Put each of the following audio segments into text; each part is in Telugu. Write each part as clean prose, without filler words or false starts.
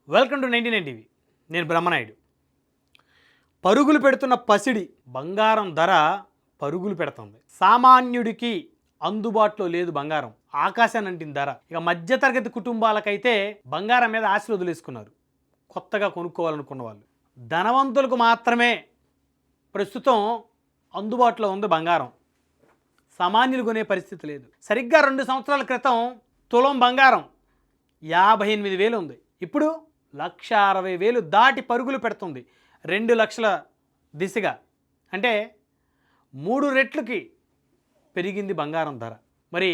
Welcome to 99 TV. నేను బ్రహ్మనాయుడు. పరుగులు పెడుతున్న పసిడి బంగారం ధర పరుగులు పెడుతుంది. సామాన్యుడికి అందుబాటులో లేదు బంగారం, ఆకాశాన్ని అంటిన ధర. ఇక మధ్యతరగతి కుటుంబాలకైతే బంగారం మీద ఆశలు వదిలేసుకున్నారు. కొత్తగా కొనుక్కోవాలనుకున్న వాళ్ళు, ధనవంతులకు మాత్రమే ప్రస్తుతం అందుబాటులో ఉంది బంగారం. సామాన్యులు కొనే పరిస్థితి లేదు. సరిగ్గా 2 సంవత్సరాల క్రితం తులం బంగారం 58,000 ఉంది. ఇప్పుడు 1,60,000 దాటి పరుగులు పెడుతుంది. 2 లక్షల దిశగా, అంటే 3 రెట్లకి పెరిగింది బంగారం ధర. మరి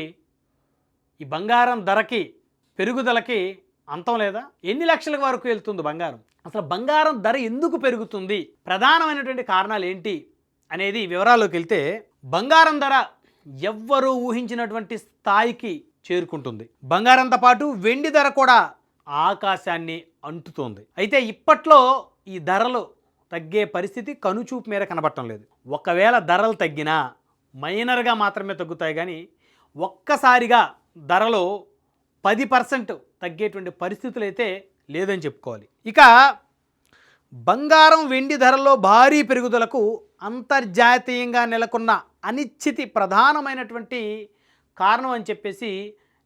ఈ బంగారం ధరకి పెరుగుదలకి అంతం లేదా? ఎన్ని లక్షల వరకు వెళ్తుంది బంగారం? అసలు బంగారం ధర ఎందుకు పెరుగుతుంది, ప్రధానమైనటువంటి కారణాలు ఏంటి అనేది వివరాల్లోకి వెళ్తే, బంగారం ధర ఎవ్వరూ ఊహించినటువంటి స్థాయికి చేరుకుంటుంది. బంగారంతో పాటు వెండి ధర కూడా ఆకాశాన్ని అంటుతోంది. అయితే ఇప్పట్లో ఈ ధరలు తగ్గే పరిస్థితి కనుచూపు మేర కనబడటం లేదు. ఒకవేళ ధరలు తగ్గినా మైనర్గా మాత్రమే తగ్గుతాయి, కానీ ఒక్కసారిగా ధరలో 10% తగ్గేటువంటి పరిస్థితులు అయితే లేదని చెప్పుకోవాలి. ఇక బంగారం వెండి ధరల్లో భారీ పెరుగుదలకు అంతర్జాతీయంగా నెలకొన్న అనిశ్చితి ప్రధానమైనటువంటి కారణం అని చెప్పేసి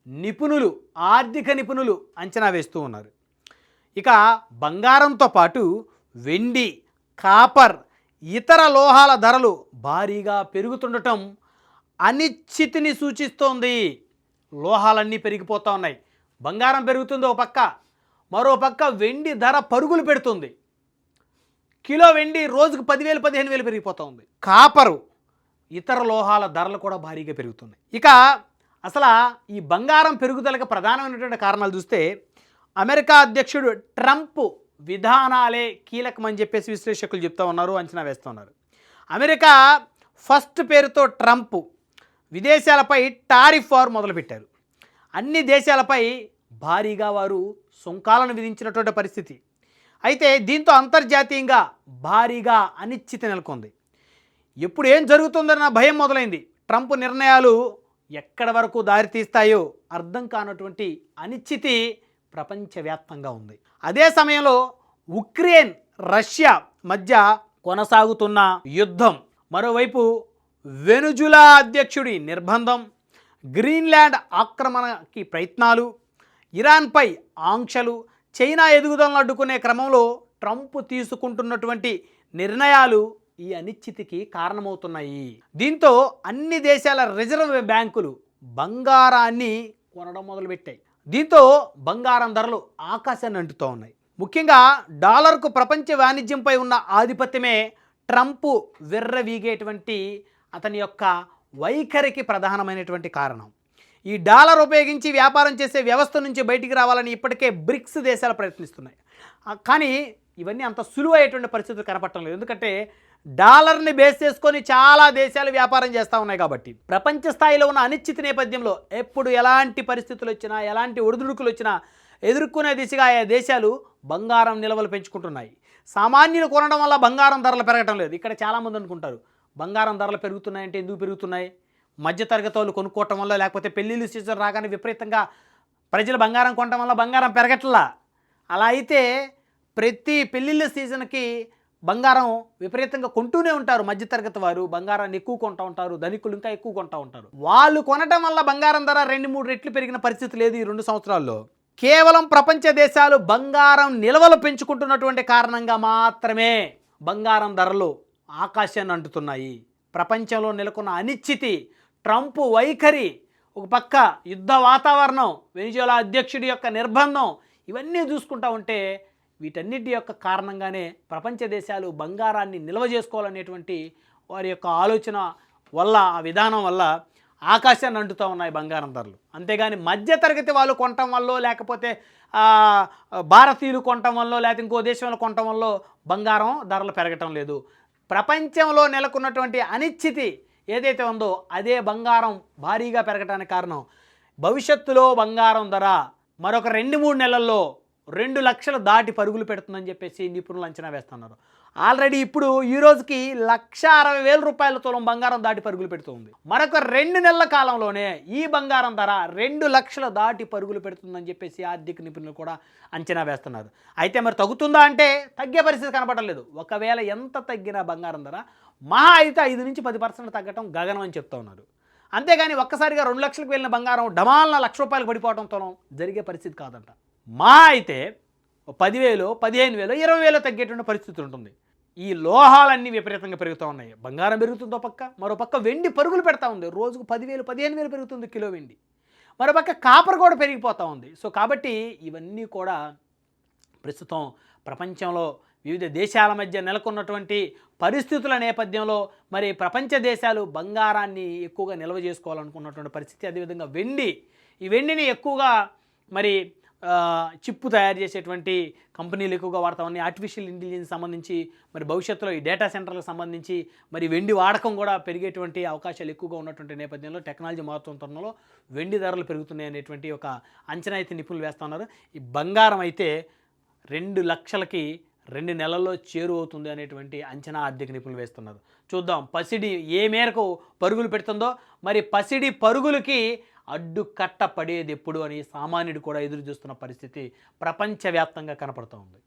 నిపుణులు, ఆర్థిక నిపుణులు అంచనా వేస్తూ ఉన్నారు. ఇక బంగారంతో పాటు వెండి, కాపర్, ఇతర లోహాల ధరలు భారీగా పెరుగుతుండటం అనిశ్చితిని సూచిస్తోంది. లోహాలన్నీ పెరిగిపోతూ ఉన్నాయి. బంగారం పెరుగుతుంది ఒక పక్క, మరో పక్క వెండి ధర పరుగులు పెడుతుంది. కిలో వెండి రోజుకు 10,000, 15,000 పెరిగిపోతూ ఉంది. కాపరు, ఇతర లోహాల ధరలు కూడా భారీగా పెరుగుతున్నాయి. ఇక అసలు ఈ బంగారం పెరుగుదలకు ప్రధానమైనటువంటి కారణాలు చూస్తే, అమెరికా అధ్యక్షుడు ట్రంప్ విధానాలే కీలకమని చెప్పేసి విశ్లేషకులు చెప్తూ ఉన్నారు, అంచనా వేస్తున్నారు. అమెరికా ఫస్ట్ పేరుతో ట్రంప్ విదేశాలపై టారిఫ్ వార్ మొదలుపెట్టారు. అన్ని దేశాలపై భారీగా వారు సుంకాలను విధించినటువంటి పరిస్థితి. అయితే దీంతో అంతర్జాతీయంగా భారీగా అనిశ్చితి నెలకొంది. ఎప్పుడు ఏం జరుగుతుందన్న భయం మొదలైంది. ట్రంప్ నిర్ణయాలు ఎక్కడి వరకు దారితీస్తాయో అర్థం కానటువంటి అనిశ్చితి ప్రపంచవ్యాప్తంగా ఉంది. అదే సమయంలో ఉక్రెయిన్, రష్యా మధ్య కొనసాగుతున్న యుద్ధం, మరోవైపు వెనుజులా అధ్యక్షుడి నిర్బంధం, గ్రీన్లాండ్ ఆక్రమణకి ప్రయత్నాలు, ఇరాన్పై ఆంక్షలు, చైనా ఎదుగుదలను అడ్డుకునే క్రమంలో ట్రంప్ తీసుకుంటున్నటువంటి నిర్ణయాలు ఈ అనిశ్చితికి కారణమవుతున్నాయి. దీంతో అన్ని దేశాల రిజర్వ్ బ్యాంకులు బంగారాన్ని కొనడం మొదలుపెట్టాయి. దీంతో బంగారం ధరలు ఆకాశాన్ని అంటుతూ ఉన్నాయి. ముఖ్యంగా డాలర్కు ప్రపంచ వాణిజ్యంపై ఉన్న ఆధిపత్యమే ట్రంప్ విర్రవీగేటువంటి అతని యొక్క వైఖరికి ప్రధానమైనటువంటి కారణం. ఈ డాలర్ ఉపయోగించి వ్యాపారం చేసే వ్యవస్థ నుంచి బయటికి రావాలని ఇప్పటికే బ్రిక్స్ దేశాలు ప్రయత్నిస్తున్నాయి. కానీ ఇవన్నీ అంత సులువైనటువంటి పరిస్థితులు కనపడటం లేదు. ఎందుకంటే డాలర్ని బేస్ చేసుకొని చాలా దేశాలు వ్యాపారం చేస్తూ ఉన్నాయి కాబట్టి. ప్రపంచ స్థాయిలో ఉన్న అనిశ్చితి నేపథ్యంలో ఎప్పుడు ఎలాంటి పరిస్థితులు వచ్చినా, ఎలాంటి ఒడిదుడుకులు వచ్చినా ఎదుర్కొనే దిశగా ఆయా దేశాలు బంగారం నిల్వలు పెంచుకుంటున్నాయి. సామాన్యులు కొనడం వల్ల బంగారం ధరలు పెరగటం లేదు. ఇక్కడ చాలామంది అనుకుంటారు బంగారం ధరలు పెరుగుతున్నాయంటే ఎందుకు పెరుగుతున్నాయి? మధ్యతరగతి వాళ్ళు కొనుక్కోవటం వల్ల, లేకపోతే పెళ్ళిళ్ళు సీజన్ రాగానే విపరీతంగా ప్రజలు బంగారం కొనడం వల్ల బంగారం పెరగట్లా. అలా అయితే ప్రతి పెళ్ళిళ్ళ సీజన్కి బంగారం విపరీతంగా కొంటూనే ఉంటారు. మధ్యతరగతి వారు బంగారాన్ని ఎక్కువ కొంటూ ఉంటారు, ధనికులు ఇంకా ఎక్కువ కొంటూ ఉంటారు. వాళ్ళు కొనడం వల్ల బంగారం ధర 2-3 రెట్లు పెరిగిన పరిస్థితి లేదు ఈ 2 సంవత్సరాల్లో. కేవలం ప్రపంచ దేశాలు బంగారం నిల్వలు పెంచుకుంటున్నటువంటి కారణంగా మాత్రమే బంగారం ధరలు ఆకాశాన్ని అంటుతున్నాయి. ప్రపంచంలో నెలకొన్న అనిశ్చితి, ట్రంప్ వైఖరి, ఒక పక్క యుద్ధ వాతావరణం, వెనిజులా అధ్యక్షుడి యొక్క నిర్బంధం, ఇవన్నీ చూసుకుంటా ఉంటే వీటన్నిటి యొక్క కారణంగానే ప్రపంచ దేశాలు బంగారాన్ని నిల్వ చేసుకోవాలనేటువంటి వారి యొక్క ఆలోచన వల్ల, ఆ విధానం వల్ల ఆకాశాన్ని అంటుతూ ఉన్నాయి బంగారం ధరలు. అంతేగాని మధ్యతరగతి వాళ్ళు కొనటం వల్ల, లేకపోతే భారతీయులు కొనటం వల్ల, లేకపోతే ఇంకో దేశంలో కొనటం వల్ల బంగారం ధరలు పెరగటం లేదు. ప్రపంచంలో నెలకొన్నటువంటి అనిశ్చితి ఏదైతే ఉందో అదే బంగారం భారీగా పెరగటానికి కారణం. భవిష్యత్తులో బంగారం ధర మరొక 2-3 నెలల్లో 2 లక్షలు దాటి పరుగులు పెడుతుందని చెప్పేసి నిపుణులు అంచనా వేస్తున్నారు. ఆల్రెడీ ఇప్పుడు ఈ రోజుకి రూ. 1,60,000 తులం బంగారం దాటి పరుగులు పెడుతుంది. మరొక 2 నెలల కాలంలోనే ఈ బంగారం ధర 2 లక్షలు దాటి పరుగులు పెడుతుందని చెప్పేసి ఆర్థిక నిపుణులు కూడా అంచనా వేస్తున్నారు. అయితే మరి తగ్గుతుందా అంటే తగ్గే పరిస్థితి కనపడలేదు. ఒకవేళ ఎంత తగ్గినా బంగారం ధర మహా అయితే 5 నుంచి 10% తగ్గటం గగనం అని చెప్తా ఉన్నారు. అంతేగాని ఒక్కసారిగా 2 లక్షలకు వెళ్ళిన బంగారం డమాల్న రూ. 1,00,000 పడిపోవడంతో జరిగే పరిస్థితి కాదంట. మా అయితే 10,000, 15,000, 20,000 తగ్గేటువంటి పరిస్థితి ఉంటుంది. ఈ లోహాలన్నీ విపరీతంగా పెరుగుతూ ఉన్నాయి. బంగారం పెరుగుతుందో పక్క, మరో పక్క వెండి పరుగులు పెడతా ఉంది. రోజుకు 10,000, 15,000 పెరుగుతుంది కిలో వెండి. మరో పక్క కాపర్ కూడా పెరిగిపోతూ ఉంది. సో కాబట్టి ఇవన్నీ కూడా ప్రస్తుతం ప్రపంచంలో వివిధ దేశాల మధ్య నెలకొన్నటువంటి పరిస్థితుల నేపథ్యంలో మరి ప్రపంచ దేశాలు బంగారాన్ని ఎక్కువగా నిల్వ చేసుకోవాలనుకున్నటువంటి పరిస్థితి. అదేవిధంగా ఈ వెండిని ఎక్కువగా మరి చిప్పు తయారు చేసేటువంటి కంపెనీలు ఎక్కువగా వాడతా ఉన్నాయి. ఆర్టిఫిషియల్ ఇంటెలిజెన్స్ సంబంధించి మరి భవిష్యత్తులో ఈ డేటా సెంటర్లకు సంబంధించి మరి వెండి వాడకం కూడా పెరిగేటువంటి అవకాశాలు ఎక్కువగా ఉన్నటువంటి నేపథ్యంలో టెక్నాలజీ మారుతున్న తరుణంలో వెండి ధరలు పెరుగుతున్నాయి అనేటువంటి ఒక అంచనా అయితే నిపుణులు వేస్తూ ఉన్నారు. ఈ బంగారం అయితే 2 లక్షలకి 2 నెలల్లో చేరువవుతుంది అనేటువంటి అంచనా ఆర్థిక నిపుణులు వేస్తున్నారు. చూద్దాం పసిడి ఏ మేరకు పరుగులు పెడుతుందో. మరి పసిడి పరుగులకి అడ్డుకట్ట పడేది ఎప్పుడు అని సామాన్యుడు కూడా ఎదురు చూస్తున్న పరిస్థితి ప్రపంచవ్యాప్తంగా కనపడుతూ ఉంది.